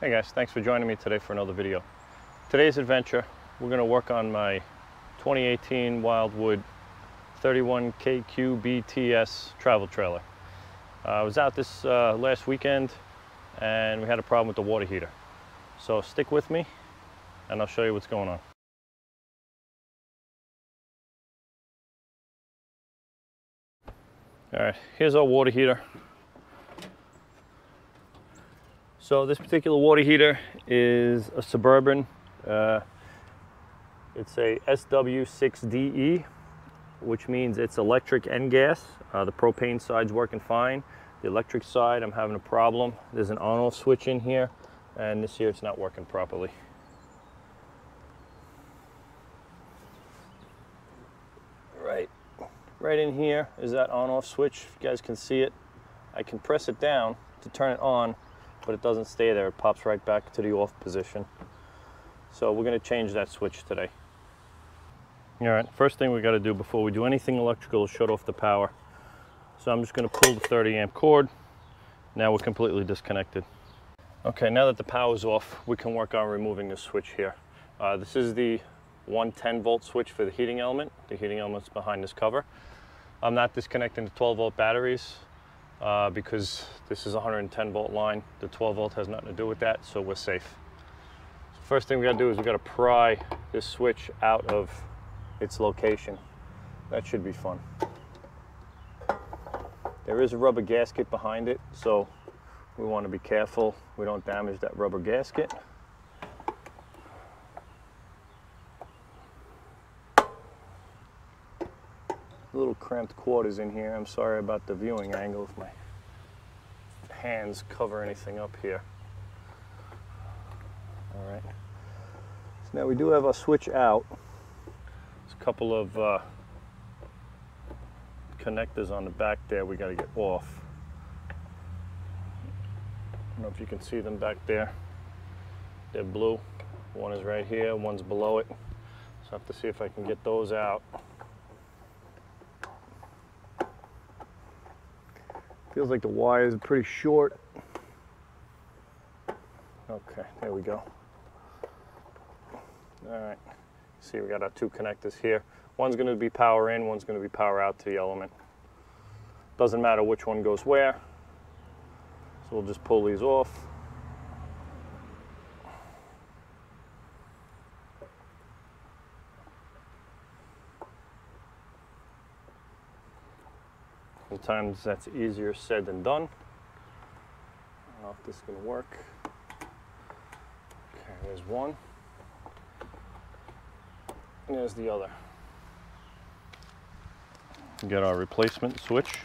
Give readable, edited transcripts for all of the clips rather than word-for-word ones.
Hey guys, thanks for joining me today for another video. Today's adventure, we're going to work on my 2018 Wildwood 31KQBTS travel trailer. I was out this last weekend and we had a problem with the water heater. So stick with me and I'll show you what's going on. Alright, here's our water heater. So this particular water heater is a Suburban. It's a SW6DE, which means it's electric and gas. The propane side's working fine. The electric side, I'm having a problem. There's an on-off switch in here, and this here it's not working properly. Right in here is that on-off switch. If you guys can see it, I can press it down to turn it on, but it doesn't stay there. It pops right back to the off position. So we're going to change that switch today. All right, first thing we got to do before we do anything electrical is shut off the power. So I'm just going to pull the 30 amp cord. Now we're completely disconnected. Okay, now that the power's off, we can work on removing this switch here. This is the 110 volt switch for the heating element. The heating element's behind this cover. I'm not disconnecting the 12 volt batteries. Because this is a 110 volt line. The 12 volt has nothing to do with that, so we're safe. So first thing we got to do is we got to pry this switch out of its location. That should be fun. There is a rubber gasket behind it, so we want to be careful we don't damage that rubber gasket. Little cramped quarters in here. I'm sorry about the viewing angle if my hands cover anything up here. All right. So now we do have our switch out. There's a couple of connectors on the back there we got to get off. I don't know if you can see them back there. They're blue. One is right here, one's below it. So I have to see if I can get those out. Feels like the wires are pretty short. Okay, there we go. All right, see we got our two connectors here. One's going to be power in, one's going to be power out to the element. Doesn't matter which one goes where. So we'll just pull these off. Sometimes that's easier said than done. I don't know if this is going to work. Okay, there's one. And there's the other. Get our replacement switch.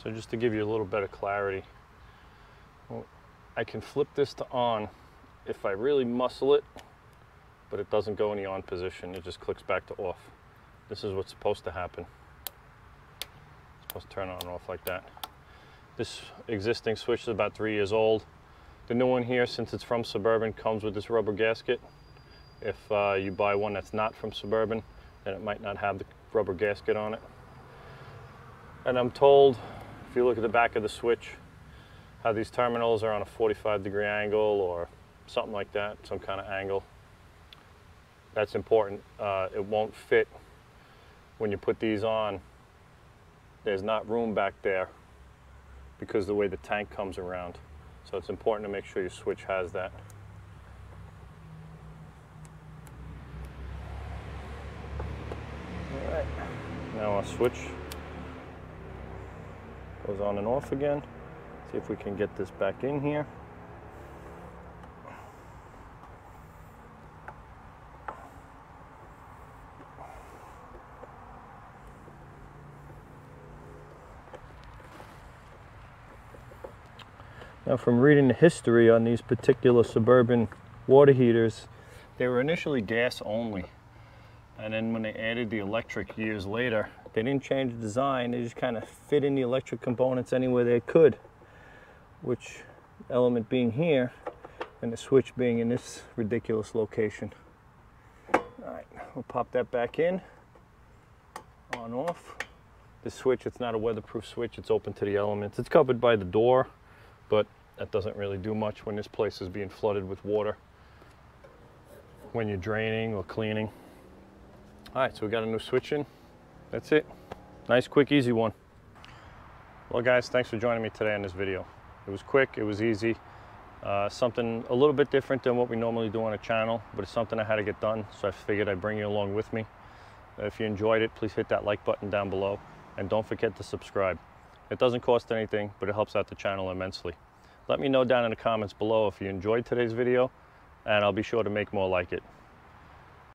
So just to give you a little bit of clarity, I can flip this to on if I really muscle it, but it doesn't go in the on position. It just clicks back to off. This is what's supposed to happen. It's supposed to turn on and off like that. This existing switch is about 3 years old. The new one here, since it's from Suburban, comes with this rubber gasket. If you buy one that's not from Suburban, then it might not have the rubber gasket on it. And I'm told, if you look at the back of the switch, how these terminals are on a 45-degree angle or something like that, some kind of angle. That's important. It won't fit. When you put these on, there's not room back there because of the way the tank comes around. So it's important to make sure your switch has that. All right, now our switch goes on and off again. See if we can get this back in here. Now, from reading the history on these particular Suburban water heaters, they were initially gas only. And then when they added the electric years later, they didn't change the design. They just kind of fit in the electric components anywhere they could, which element being here and the switch being in this ridiculous location. All right, we'll pop that back in, on, off. This switch, it's not a weatherproof switch, it's open to the elements. It's covered by the door, but that doesn't really do much when this place is being flooded with water when you're draining or cleaning. All right, so we got a new switch in. That's it. Nice, quick, easy one. Well guys, thanks for joining me today on this video. It was quick, it was easy. Something a little bit different than what we normally do on a channel, but it's something I had to get done, so I figured I'd bring you along with me. If you enjoyed it, please hit that like button down below, and don't forget to subscribe. It doesn't cost anything, but it helps out the channel immensely. Let me know down in the comments below if you enjoyed today's video, and I'll be sure to make more like it.